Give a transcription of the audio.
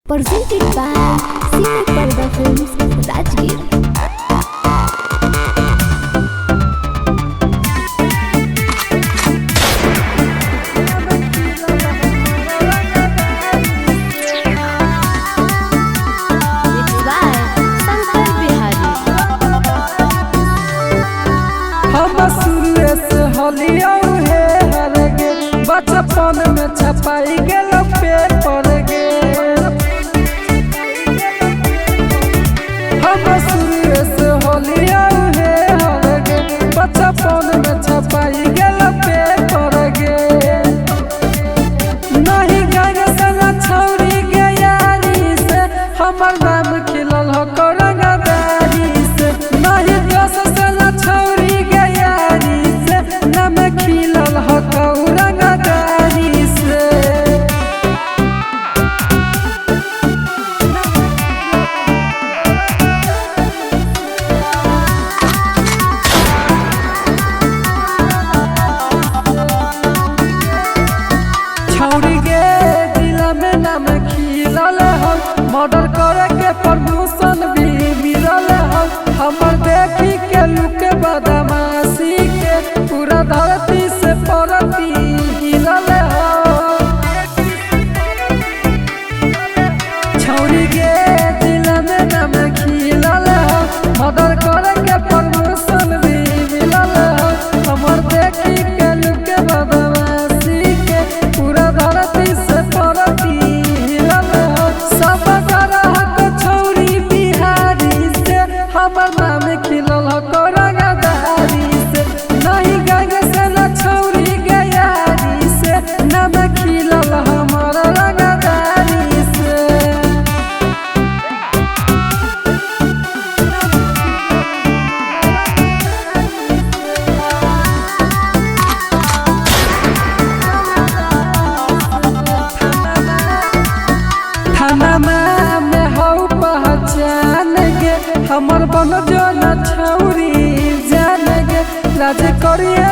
presented by Cine Parda Films, Rajgir. बचपन में छपाई गेल पेपर गे हम शुरू से होलिया हे हर गे बचपन में छपाई गेल पेपर गे नहीं गाय से छौरी गे यारी से हमर नाम खिलल हो करंगदारी से नहीं दोस से छौरी गे यारी से नाम खिलल हो मर्डर करे के परमिशन भी मिलल है हमर देखी के लुक बदमाशी के पूरा धरती से परती हिलल है छौरी के दिल में नाम खिलल है मर्डर करे के परमिशन भी मिलल है हमर देखी के लुक बदमाशी के पूरा धरती से परती हिलल है सब हमर नाम खिलल हो करंगदारी से नहीं गाय से न छौरी गे यारी से नाम खिलल हमर रंगदारी से थाना में हो पहचान गे हमर बन जो न छौरी जान गे लाज करिए